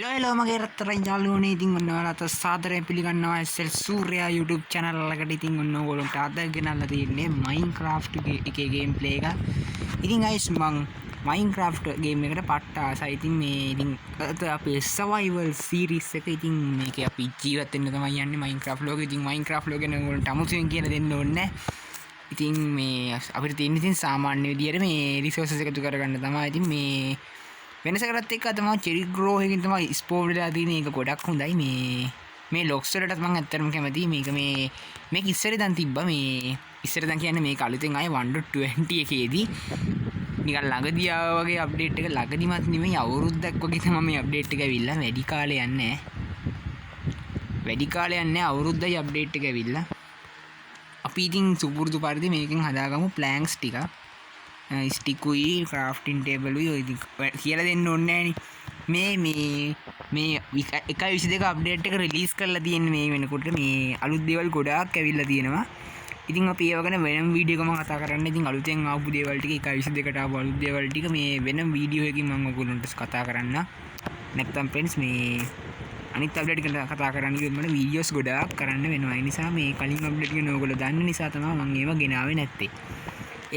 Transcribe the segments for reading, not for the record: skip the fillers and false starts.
Hello මගේ රත්තරන් යාළුවනේ ඉතින් ඔන්න ඔයාලට සාදරයෙන් පිළිගන්නවා SL සූර්යා YouTube channel එකට. ඉතින් ඔන්න ඕගොල්ලන්ට අද ගෙනල්ලා තියෙන්නේ Minecraft එකේ ගේම් ප්ලේ එක. ඉතින් guys මං Minecraft ගේම් එකට පට්ට ආසයි. ඉතින් මේ ඉතින් අපේ survival series එක ඉතින් මේකේ අපි ජීවත් වෙන්න තමයි යන්නේ Minecraft ලෝකෙ. ඉතින් Minecraft ලෝකෙ නම් ඔයගොල්ලන්ට අමුතුවෙන් කියලා දෙන්න ඕනේ. ඉතින් මේ අපිට තියෙන ඉතින් සාමාන්‍ය විදියට මේ resources එකතු කරගන්න තමයි. ඉතින් මේ වෙනසකටත් එක්ක තමයි චෙරි ග්‍රෝ එකකින් තමයි ස්පෝන් වෙලා තියෙන එක ගොඩක් හොඳයි. මේ ලොක්ස් වලටත් මම ඇත්තටම කැමතියි. මේක ඉස්සර දැන් තිබ්බා. මේ ඉස්සර දැන් කියන්නේ මේක අලුතෙන් ආයේ 1.20 එකේදී නිකන් ළඟදී ආවා වගේ අප්ඩේට් එක. ළඟදිමත් නෙමෙයි අවුරුද්දක් වගේ තමයි මේ අප්ඩේට් එක ඇවිල්ලා. වැඩි කාලයක් නැහැ අවුරුද්දයි අප්ඩේට් එක ඇවිල්ලා. අපි ඉතින් සුපුරුදු පරිදි මේකෙන් හදාගමු ප්ලෑන්ක්ස් ටික. ස්ටිකුයි ක්‍රාෆ්ටින් ටේබලුයි ඔය කියලා දෙන්න ඕනේ නෑනේ. මේ 1.22 අප්ඩේට් එක රිලීස් කරලා තියෙන්නේ මේ වෙනකොට. මේ අලුත් දේවල් ගොඩාක් ඇවිල්ලා තියෙනවා. ඉතින් අපි ඒව ගැන වෙනම වීඩියෝ එකක් කතා කරන්න. ඉතින් අලුතෙන් ආපු දේවල් ටික 1.22ට ආපු අලුත් දේවල් ටික මේ වෙනම වීඩියෝ එකකින් මම ඔයගොල්ලන්ට කතා කරන්න. නැත්නම් फ्रेंड्स මේ අනිත් අප්ඩේට් එක කතා කරන්න ගියොත් මට වීඩියෝස් ගොඩාක් කරන්න වෙනවා. ඒ නිසා මේ කලින් අප්ඩේට් එක ඔයගොල්ලෝ දන්න නිසා තමයි මම ඒව ගෙනාවේ නැත්තේ.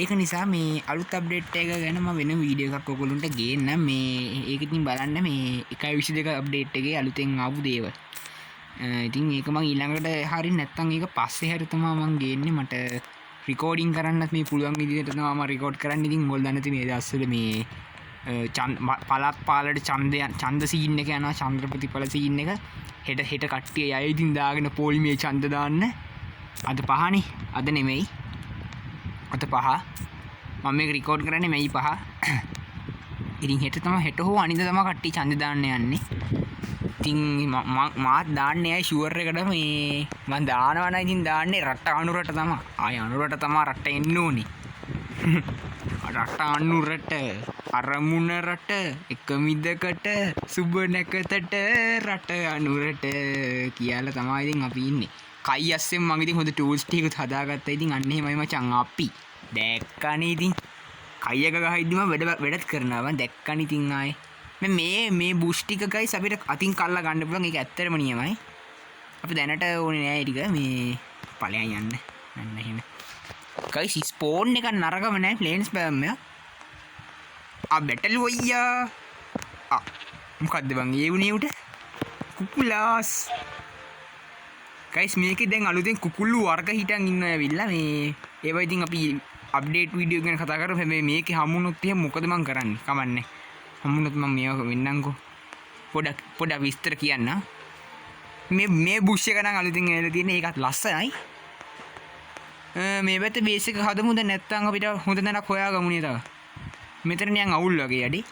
ඒක නිසා මේ අලුත් අප්ඩේට් එක ගැන මම වෙන වීඩියෝ එකක් ඔයගොල්ලන්ට ගේන්නම්. මේ ඒක ඉතින් බලන්න මේ 1.22 අප්ඩේට් එකේ අලුතෙන් ආපු දේවල්. ඉතින් ඒක මම ඊළඟට හරි නැත්තම් ඒක පස්සේ හරි තමයි මම ගේන්නේ. මට රෙකෝඩින් කරන්නත් මේ පුළුවන් විදිහට තමයි මම රෙකෝඩ් කරන්නේ. ඉතින් ඔයගොල්ලෝ දන්නේ නැති මේ දවස්වල මේ පළාත් පාලට ඡන්ද සීන් එක යනවා. චන්ද්‍ර ප්‍රතිඵල සීන් එක හෙට කට්ටිය අය ඉතින් දාගෙන පොලිමේ ඡන්ද දාන්න. අද පහනේ. අද නෙමෙයි. අත 5 මම මේක රෙකෝඩ් කරන්නේ මේ 5. ඉතින් හෙට හෝ අනිද්දා තමයි කට්ටිය ඡන්ද දාන්න යන්නේ. ඉතින් මාත් දාන්නේ ඇයි ෂුවර් එකට මේ මම දානවා නම් ඉතින් දාන්නේ රට අනුරට තමයි. ආය අනුරට තමයි රට එන්න ඕනේ. රට අනුරට අරමුණ රට එක මිදකට සුබ නැකතට රට අනුරට කියලා තමයි ඉතින් අපි ඉන්නේ. කයි අස්සෙන් මම ඉතින් හොඳ ටූල්ස් ටිකත් හදාගත්තා. ඉතින් අන්න එහෙමයි මචං අපි දැක්කනේ. ඉතින් කයි එක ගහයිද්දිම වැඩත් කරනවා. මම දැක්කනේ. ඉතින් ආයේ මේ බූස්ට් ටික ගයිස් අපිට අතින් කල්ලා ගන්න පුළුවන්. ඒක ඇත්තටම නියමයි. අපි දැනට ඕනේ නෑ ටික මේ ඵලයන් යන්න. අන්න එහෙම. ගයිස් ස්පෝන් එක නරකම නෑ. ප්ලේන් ස්පෑම් එක. බැටල් වොයියා. මොකද්ද බං ඒ වුණේ උට? කුකුලාස්. ගයිස් මේකේ දැන් අලුතෙන් කුකුල්ලු වර්ග හිටන් ඉන්නවා ඇවිල්ලා. මේ ඒවා ඉතින් අපි අප්ඩේට් වීඩියෝ ගැන කතා කරමු. හැබැයි මේකේ හම්බුනොත් එහෙනම් මොකද මං කරන්නේ? කමන්නේ. හම්බුනොත් මම මේවා වෙන්නම්කෝ. පොඩක් විස්තර කියන්න. මේ බුෂ් එක නම් අලුතෙන් ඇවිල්ලා තියෙන්නේ. ඒකත් ලස්සනයි. මේ පැත්තේ බේස් එක හදමුද නැත්නම් අපිට හොඳ තැනක් හොයාගමු නේද? මෙතන නිකන් අවුල් වගේ යඩි.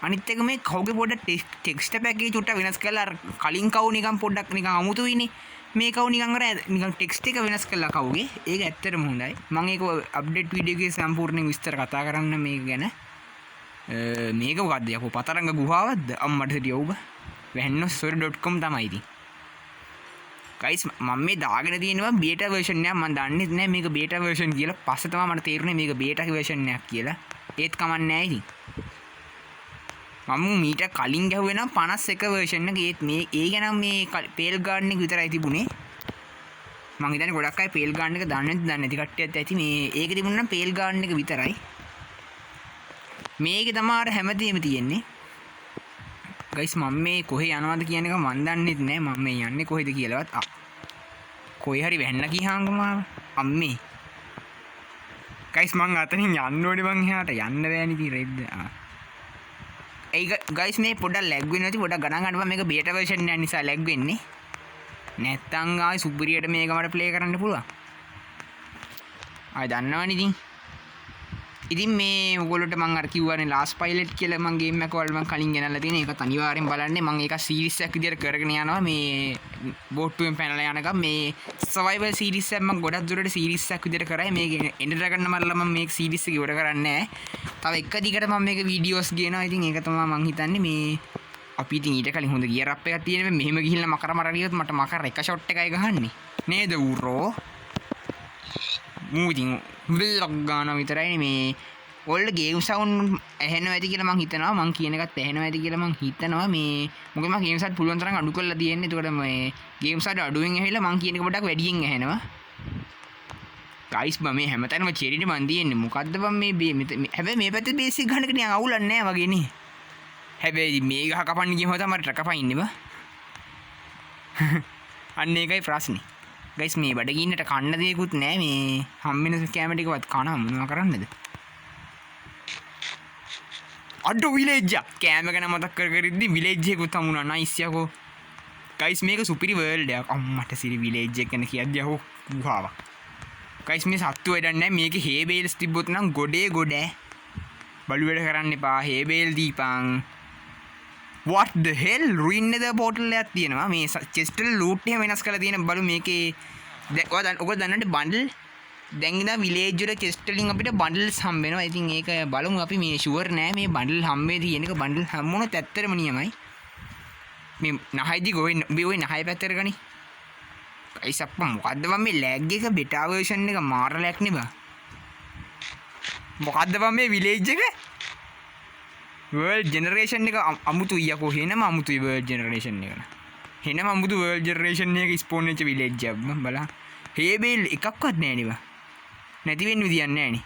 අනිත් එක මේ කවුගේ පොඩ්ඩක් ටෙක්ස්ට් පැකේජ් උට්ට වෙනස් කරලා කලින් කවු නිකන් පොඩ්ඩක් නිකන් අමුතුයිනේ. මේ කවු නිකන් අර නිකන් ටෙක්ස්ට් එක වෙනස් කරලා කවුගේ. ඒක ඇත්තටම හොඳයි. මම ඒක අප්ඩේට් වීඩියෝ එකේ සම්පූර්ණ විස්තර කතා කරන්න මේක ගැන. මේක මොකද්ද යකෝ පතරංග ගුහාවක්ද? අම්මට හිටියෝ ඔබ. වැන්නොස්සොර.com තමයි ඉතින්. ගයිස් මම මේ දාගෙන තියෙනවා බීටා version එකක්. මම දන්නේ නැහැ මේක බීටා version කියලා. පස්සේ තමයි මට තේරුනේ මේක බීටා version එකක් කියලා. ඒත් කමන්නේ නැහැ ඉතින්. මම මීට කලින් ගැහුවේ නම් 51 version එක. ඒත් මේ ඒ ගැන මේ පේල් ගාඩන් එක විතරයි තිබුණේ. මං හිතන්නේ ගොඩක් අය පේල් ගාඩන් එක දන්නේ නැති කට්ටියත් ඇති. මේ ඒක තිබුණා නම් පේල් ගාඩන් එක විතරයි. මේකේ තමයි අර හැමදේම තියෙන්නේ. ගයිස් මම මේ කොහේ යනවද කියන එක මන් දන්නෙත් නෑ. මම මේ යන්නේ කොහෙද කියලාවත්. කොහේ හරි වෙන්න ගියාංගම අම්මේ. ගයිස් මං අතනින් යන්න ඕනේ. මං එහාට යන්න බෑනේ ඉතින් රෙද්ද. ඒ ගයිස් මේ පොඩක් ලැග් වෙනවා. ඉතින් පොඩක් ගණන් ගන්න බෑ. මේක බීටා version එක නිසා ලැග් වෙන්නේ. නැත්තම් ආයි සුපිරියට මේක මට ප්ලේ කරන්න පුළුවන්. ආයි දන්නවනේ ඉතින් මේ ඔයගොල්ලන්ට මම අර කිව්වනේ ලාස්ට් පයිලට් කියලා මම ගේම් එකක් වල මම කලින් ගෙනල්ලා තියෙන. ඒකත් අනිවාර්යෙන් බලන්න. මම ඒක සීරීස් එකක් විදියට කරගෙන යනවා. මේ බෝට්ටුවෙන් පැනලා යනකම් මේ සර්වයිවල් සීරීස් එකක් මම ගොඩක් දුරට සීරීස් එකක් විදියට කරයි. මේක එන්ඩර් කරන්න මරලා මම මේක සීරීස් එක ඉවර කරන්නේ නැහැ. තව එක දිගට මම මේක වීඩියෝස් ගේනවා. ඉතින් ඒක තමයි මම හිතන්නේ මේ අපි ඉතින් ඊට කලින් හොඳ ගියර් අප් එකක් තියෙන මෙහෙම ගිහිල්ලා මකර ගියොත් මට මකර එක ෂොට් එකයි ගහන්නේ. නේද ඌරෝ? මූ ඉතින් බ්ලොග් ගානවා විතරයි මේ ඔල්ල ගේම් සවුන්ඩ් ඇහෙනවා ඇති කියලා මං හිතනවා මං කියන එකත් ඇහෙනවා ඇති කියලා මං හිතනවා මේ මොකද මම ගේම් සවුන්ඩ් පුළුවන් තරම් අඩු කරලා තියෙන්නේ එතකොට මේ ගේම් සවුන්ඩ් අඩුවෙන් ඇහිලා මං කියන එක පොඩ්ඩක් වැඩියෙන් ඇහෙනවා ගයිස් බම මේ හැමතැනම චෙරිට මන් තියෙන්නේ මොකද්ද බම් මේ හැබැයි මේ පැත්තේ බේසික් ගන්නක නිකන් අවුලක් නැහැ වගේ නේ හැබැයි මේ ගහ කපන්න ගියම තමයි මට කපයින්නේ බා අන්න ඒකයි ප්‍රශ්නේ ගයිස් මේ බඩගින්නට කන්න දෙයක්වත් නැහැ මේ හම්බෙන කැම ටිකවත් කන මොනවා කරන්නද අඩෝ විලේජ් කෑම ගැන මතක් කර කර ඉද්දි විලේජ් එකකුත් හමුණා නයිස් යකෝ ගයිස් මේක සුපිරි වර්ල්ඩ් එකක් අම්මට සිරි විලේජ් එක ගැන කියද්දි අහෝ පුහාවක් ගයිස් මේ සත්තු වැඩක් නැහැ මේකේ හේබේල්ස් තිබ්බොත් නම් ගොඩේ ගොඩ බලු වැඩ කරන්න එපා හේබේල් දීපන් what the hell ruin the portal එකක් තියෙනවා මේ chest වල loot එක වෙනස් කරලා තියෙන බලු මේකේ ඔක දන්නට බන්ඩල් දැන් ඉඳන් විලේජ් වල chest වලින් අපිට බන්ඩල්ස් හම්බ වෙනවා. ඉතින් ඒක බලමු අපි මේ ෂුවර් නෑ මේ බන්ඩල් හම්බෙයි කියන එක බන්ඩල් හම්බුනොත් ඇත්තටම නියමයි. මේ නහයිදි ගොයි මේ ඔය නහය පැත්තට ගනි. ගයිස් අප්පා මොකද්ද මම මේ ලැග් එක බෙටා version එක මාර ලැග් නේ බා. මොකද්ද මම මේ විලේජ් එක world generation එක අමුතුයි යකෝ හෙනම අමුතුයි world generation එක. හෙනම අමුතු world generation එක ස්පෝන් වෙච්ච විලේජ් එක බලන්න. හේබේල් එකක්වත් නෑ නේ බා. නැති වෙන්න විදියක් නෑ නේ.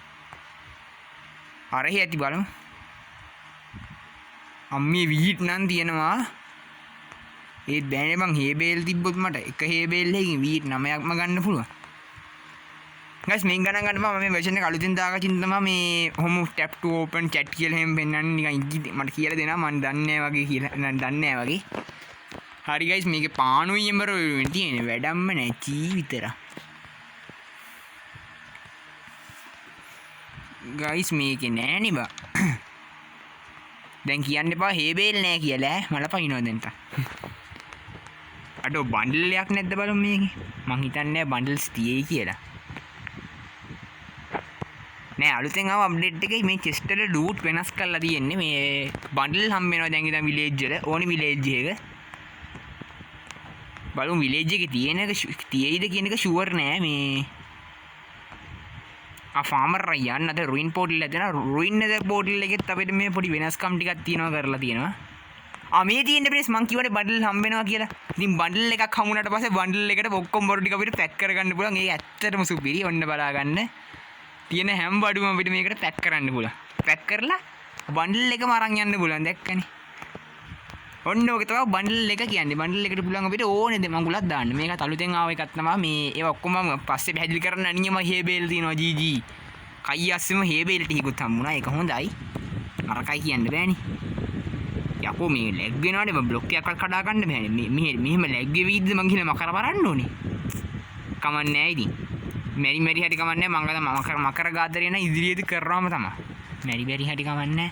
අරහේ ඇති බලමු. අම්මේ වීට් නම් තියෙනවා. ඒත් බෑනේ මං හේබේල් තිබ්බොත් මට එක හේබේල් එකකින් වීට් 9ක්ම ගන්න පුළුවන්. guys මේක ගණන් ගන්න මම මේ version එක අලුතින් දාගන්න තමයි මේ home tap to open chat කියලා එහෙම පෙන්නන්නේ නිකන් මට කියලා දෙනවා මම දන්නේ නැහැ වගේ කියලා දන්නේ නැහැ වගේ. හරි guys මේකේ පාණුයි එම්බර තියෙන්නේ වැඩක්ම නැහැ ජීවිතේට. guys මේකේ නෑ නේ බා. දැන් කියන්න එපා හේබේල් නෑ කියලා මල පයින්නවා දැන් තා. අඩෝ බන්ඩල් එකක් නැද්ද බලමු මේකේ. මං හිතන්නේ බන්ඩල්ස් තියෙයි කියලා. නෑ අලුතෙන් ආව අප්ඩේට් එකේ මේ chest වල loot වෙනස් කරලා තියෙන්නේ මේ බන්ඩල් හම්බ වෙනවා දැන් ඉතින් විලේජ් වල ඕනි විලේජ් එක. බලමු විලේජ් එකේ තියෙන එක තියෙයිද කියන එක ෂුවර් නෑ මේ ෆාමර් රයන් අද රුයින් පෝටල් එක දෙනවා රුයින් එක පෝටල් එකෙත් අපිට මේ පොඩි වෙනස්කම් ටිකක් තියෙනවා කරලා තියෙනවා. මේ තියෙන ප්‍රේස් මං කිව්වනේ බන්ඩල් හම්බ වෙනවා කියලා. ඉතින් බන්ඩල් එකක් හමුුණාට පස්සේ බන්ඩල් එකට ඔක්කොම බොරු ටික අපිට පැක් කරගන්න පුළුවන්. ඒක ඇත්තටම සුපිරි. ඔන්න බලා ගන්න. තියෙන හැම බඩුවම අපිට මේකට පැක් කරන්න පුළුවන්. පැක් කරලා බන්ඩල් එකම අරන් යන්න පුළුවන්. දැක්කනේ. ඔන්න ඔක තමයි බන්ඩල් එක කියන්නේ. බන්ඩල් එකට පුළුවන් අපිට ඕනේ දේ මඟුලක් දාන්න. මේකත් අලුතෙන් ආව එකක් තමයි මේ ඒවා ඔක්කොම පස්සේ පැහැදිලි කරන්න අනියම හේබේල් තියෙනවා ජීජී. කයි අස්සෙම හේබේල් ටිකකුත් හම්බුණා. ඒක හොඳයි. අරකයි කියන්න බෑනේ. යකෝ මේ ලැග් වෙනවානේ මම බ්ලොක් එකක් කඩා ගන්න බෑනේ. මෙහෙම ලැග් වෙවිද්ද මං ගිහලා මකර බලන්න ඕනේ. කමන්නේ නැහැ ඉතින්. මෙරි හැටි කමන්නේ මං අද මකර ගාදරේ න ඉදිරියේදී කරනවම තමයි. මෙරි හැටි කමන්නේ.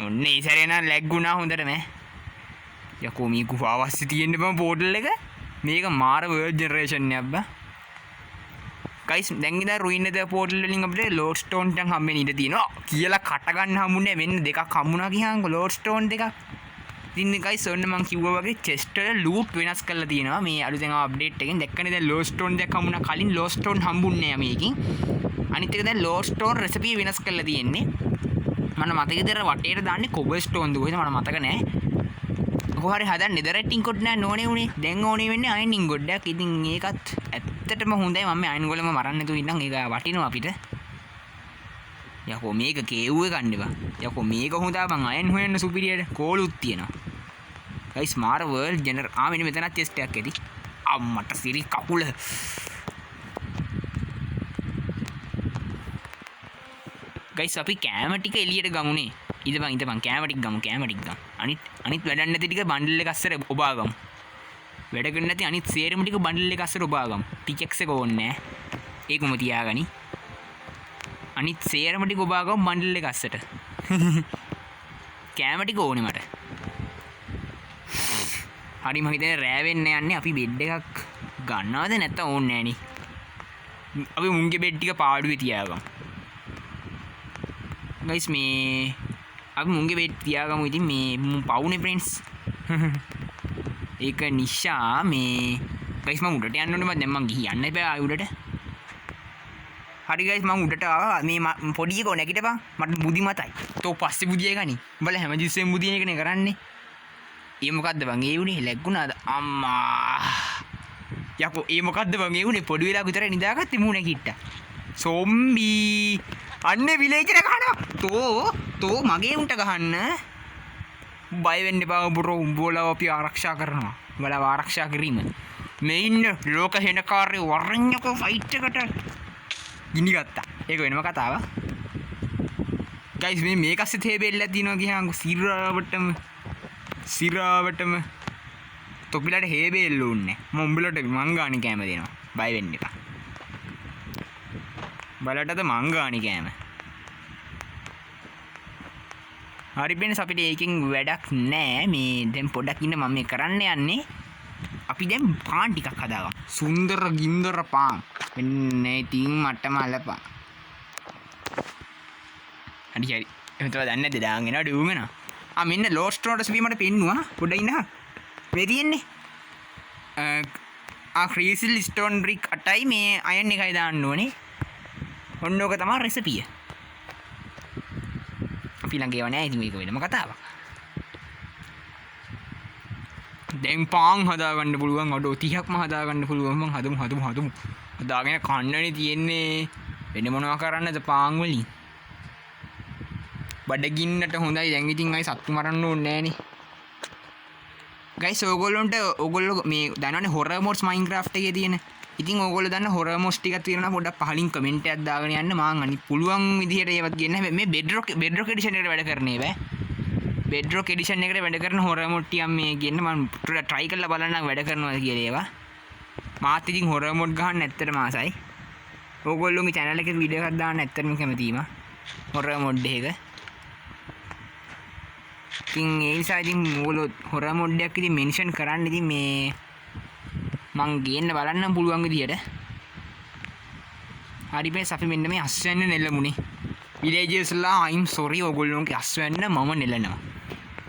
ඔන්න ඒ සැරේ නම් ලැග් වුණා හොඳටම. යකෝ මේ ගුහාවස්සේ තියෙන්නේ බම පෝටල් එක. මේක මාර වර්ල්ඩ් ජෙනරේෂන් එකක් බා. guys දැන් ඉඳන් රුයින් ද පෝටල් වලින් අපිට ලෝඩ් ස්ටෝන් ටන් හම්බෙන්න ඉඩ තියෙනවා කියලා කට ගන්න හම්බුනේ වෙන්න දෙකක් හම්බුණා ගියාම ලෝඩ් ස්ටෝන් දෙකක්. ඉතින් guys ඔන්න මම කිව්වා වගේ chest වල loot වෙනස් කරලා තියෙනවා මේ අලුතෙන් ආව අප්ඩේට් එකෙන්. දැක්කනේ දැන් ලෝඩ් ස්ටෝන් දෙකක් හම්බුණා. කලින් ලෝඩ් ස්ටෝන් හම්බුන්නේ නැහැ මේකෙන්. අනිත් එක දැන් ලෝඩ් ස්ටෝන් රෙසිපි වෙනස් කරලා තියෙන්නේ. මම මතකද වටේට දාන්නේ කොබල් ස්ටෝන් දුවේද මට මතක නැහැ. කොහරි හදන්න නෙදරටින් කොට් නෑ ඕනේ උනේ. දැන් ඕනේ වෙන්නේ අයනින් ගොඩක්. ඉතින් ඒකත් ඇත්තටම හොඳයි. මම අයන් ගොල්ලම මරන්න නැතුව ඉන්නම්. ඒක වටිනවා අපිට. යකෝ මේක කේව්වේ ගන්න බා. යකෝ මේක හොඳා බං අයන් හොයන්න සුපිරියට කෝලුත් තියෙනවා. ගයිස් මාර වර්ල්ඩ් ජෙනර් මෙන්න මෙතනත් ටෙස්ට් එකක් ඇති. අම්මට සිරි කකුල. ගයිස් අපි කැම ටික එළියට ගමුනේ. ඉඳපන් කැම ටික ගමු. අනිත් වැඩක් නැති ටික බන්ඩල් එක අස්සර ඔබා ගමු. වැඩ කරන්නේ නැති අනිත් සේරම ටික බන්ඩල් එක අස්සර ඔබා ගමු. ටිකෙක්ස් එක ඕනේ නැහැ. ඒකම තියාගනි. අනිත් සේරම ටික ඔබා ගමු බන්ඩල් එක අස්සට. කැම ටික ඕනේ මට. හරි මම හිතන්නේ රෑ වෙන්න යන්නේ අපි බෙඩ් එකක් ගන්නවද නැත්නම් ඕනේ නැහැ නේ. අපි මුන්ගේ බෙඩ් ටික පාඩුවේ තියාගමු. guys මේ අපි මුන්ගේ බෙඩ් තියාගමු. ඉතින් මේ පවුනේ friends. ඒක නිසා මේ guys මම උඩට යන්න ඕනේ. දැන් මම ගිහින් යන්න බෑ ආයි උඩට. හරි ගයිස් මම උඩට ආවා මේ පොඩි එකෝ නැගිටපන් මට බුදි මතයි තෝ පස්සේ බුදිය ගනි උඹලා හැමතිස්සෙම බුදින එකනේ කරන්නේ ඒ මොකද්ද බං ඒ උනේ ලැග්ගුණාද අම්මා යකෝ ඒ මොකද්ද බං ඒ උනේ පොඩි වෙලා විතර නිදාගත්තේ මූණ කිට්ටා සොම්බි අන්නේ විලේජ් එක ගහනවා තෝ මගේ උන්ට ගහන්න බය වෙන්න එපා බ්‍රෝ උඹලා අපි ආරක්ෂා කරනවා උඹලා ආරක්ෂා කිරීම මේ ඉන්න ලෝක හෙනකාරයෝ වරඤ්ඤක ෆයිට් එකට ගිනි ගත්තා ඒක වෙනම කතාවක් ගයිස් මේ මේකස්සේ තේබෙල්ලක් දිනවා ගියාම සිරාවටම තොපිලට හේබෙල්ල උන්නේ මම උඹලට මංගාණි කෑම දෙනවා බය වෙන්න එපා බලටද මංගාණි කෑම හරි බෙන්ස් අපිට ඒකෙන් වැඩක් නෑ මේ දැන් පොඩක් ඉන්න මම මේ කරන්න යන්නේ අපි දැන් පාන් ටිකක් හදාගමු සුන්දර ගින්දර පාන් මෙන්න ඉතින් මටම අලපන් හරි හරි එහෙනම් දන්නේ නැද්ද දාන් එනවා ඩුවගෙන මෙන්න ලෝස්ට් රෝඩස් වීමට පෙන්නුවා පොඩ ඉන්න මේ තියෙන්නේ ක්‍රීසිල් ස්ටෝන් බ්‍රික් 8යි මේ අයන් එකයි දාන්න ඕනේ ඔන්න ඕක තමයි රෙසිපිය අපි ළඟ ඒව නෑ ඉතින් මේක වෙනම කතාවක් දැන් පාන් හදාගන්න පුළුවන් අඩෝ 30ක්ම හදාගන්න පුළුවන් මං හදමු හදාගෙන කන්නනේ තියෙන්නේ වෙන මොනවා කරන්නද පාන් වලින් බඩගින්නට හොඳයි දැන් ඉතින් අය සත්තු මරන්න ඕනේ නෑනේ ගයිස් ඕගොල්ලෝ මේ දන්නවනේ හොරර් මොඩ්ස් මයින්ක්‍රාෆ්ට් එකේ තියෙන ඉතින් ඕගොල්ලෝ දන්න හොරර් මොඩ්ස් ටිකක් තියෙනවා පොඩ්ඩක් පහලින් කමෙන්ට් එකක් දාගෙන යන්න මං අනිත් පුළුවන් විදිහට ඒවත් ගන්න හැබැයි මේ බෙඩ්රොක් එඩිෂන් එකට වැඩ කරන්නේ බෑ බෙඩ්රොක් එඩිෂන් එකට වැඩ කරන හොරර් මොඩ් ටිකක් මේ ගන්න මම ට්‍රයි කරලා බලන්නම් වැඩ කරනවාද කියලා ඒවා මාත් ඉතින් හොරර් මොඩ් ගහන්න ඇත්තටම ආසයි ඕගොල්ලෝගේ channel එකේ වීඩියෝ එකක් දාන්න ඇත්තටම කැමතියි මම හොරර් මොඩ් එක ඉතින් ඒ නිසා ඉතින් ඕගොල්ලෝ හොරර් මොඩ් එකක් ඉතින් මෙන්ෂන් කරන්න ඉතින් මේ මං ගේන්න බලන්නම් පුළුවන් විදියට හරි බෙස් අපි මෙන්න මේ අස්වැන්න නෙල්ලමුනේ විලේජර්ස්ලා I'm sorry ඔයගොල්ලෝගේ අස්වැන්න මම නෙලනවා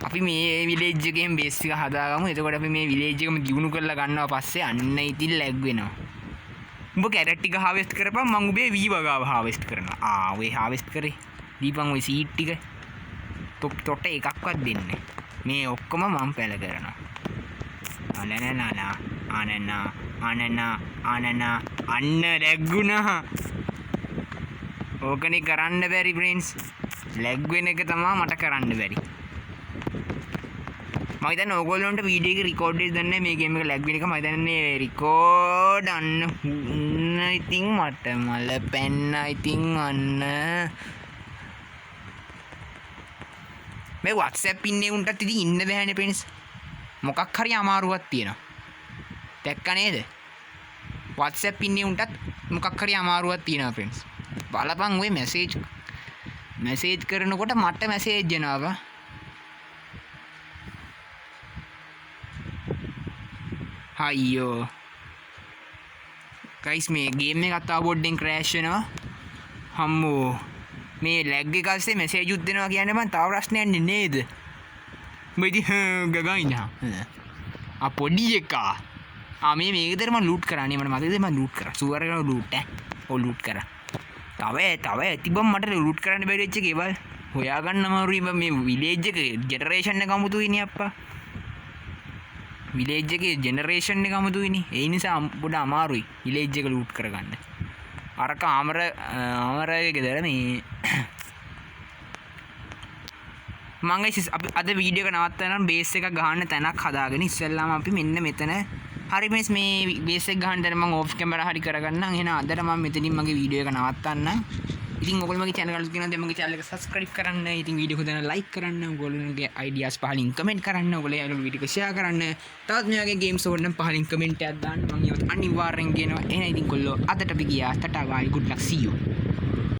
අපි මේ විලේජ් එකෙන් බේස් එක හදාගමු එතකොට අපි මේ විලේජ් එකම දියුණු කරලා ගන්නවා පස්සේ අන්න ඉතින් ලැග් වෙනවා උඹ කැරට් ටික හාවෙස්ට් කරපන් මං උඹේ වී වගාව හාවෙස්ට් කරනවා ඔය හාවෙස්ට් කරේ දීපන් ඔය සීඩ් ටික තොට එකක්වත් දෙන්නේ මේ ඔක්කොම මම පැල කරනවා අන්න ලැග්ගුණා ඕකනේ කරන්න බැරි බ්‍රේන්ස් ලැග් වෙන එක තමයි මට කරන්න බැරි මම හිතන්නේ ඕගොල්ලන්ට වීඩියෝ එක රෙකෝඩ් එකක් දන්නේ මේ ගේම් එක ලැග් වෙන එක මම හිතන්නේ රෙකෝඩ් අන්න ඉතින් මට මල පැන්න ඉතින් අන්න මේ WhatsApp ඉන්නේ උන්ටත් ඉතින් ඉන්න බෑනේ ප්‍රින්ස් මොකක් හරි අමාරුවක් තියෙනවා දැක්ක නේද WhatsApp ඉන්නේ උන්ටත් මොකක් හරි අමාරුවක් තියෙනවා ප්‍රින්ස් බලපන් ඔය මැසේජ් කරනකොට මට මැසේජ් එනවා අයියෝ ගයිස් මේ ගේම් එකත් අවබෝඩ්ඩෙන් ක්‍රෑෂ් වෙනවා හම්මෝ මේ ලැග් එක අස්සේ මැසේජ් උත් දෙනවා කියන්නේ මං තව ප්‍රශ්නයක් නේද උඹ ඉතින් ගගා ඉන්නවා පොඩි එකා මේ මේකතර මම ලූට් කරන්නේ මට මතකද මම ලූට් කරා සුවර් කරන ලූට් ලූට් කරා තව තිබ්බම මට ලූට් කරන්න බැරි වෙච්ච කේවල් හොයාගන්න අමාරුයි මේ විලේජ් එක ජෙනරේෂන් එක අමුතුයිනේ අප්පා විලේජ් එකේ ජෙනරේෂන් එක අමුතුයිනේ ඒ නිසා පොඩ අමාරුයි විලේජ් එක ලූට් කරගන්න අරක ආමරයේ ගෙදර මේ මම අපි අද වීඩියෝ එක නවත්තනවා බේස් එක ගහන්න තැනක් හදාගෙන ඉස්සෙල්ලාම අපි මෙන්න මෙතන හරි මේ බේස් එක ගහන්න දැන් මම ඕෆ් කැමරා හරි කරගන්නම් එහෙනම් අදට මම මෙතනින් මගේ වීඩියෝ එක නවත්තන්නම් ඉතින් ඔයගොල්ලෝ මගේ channel එකට කියනවා දැන් මගේ channel එක subscribe කරන්න ඉතින් වීඩියෝ එක දැන් like කරන්න ඔයගොල්ලෝගේ ideas පහලින් comment කරන්න ඔයගොල්ලෝ යාළුවෝ වීඩියෝ එක share කරන්න තවත් මේ වගේ games ඕනනම් පහලින් comment එකක් දාන්න මම ඒවත් අනිවාර්යෙන් කියනවා එහෙනම් ඉතින් ඔයගොල්ලෝ අදට අපි ගියා ta-ta bye good luck see you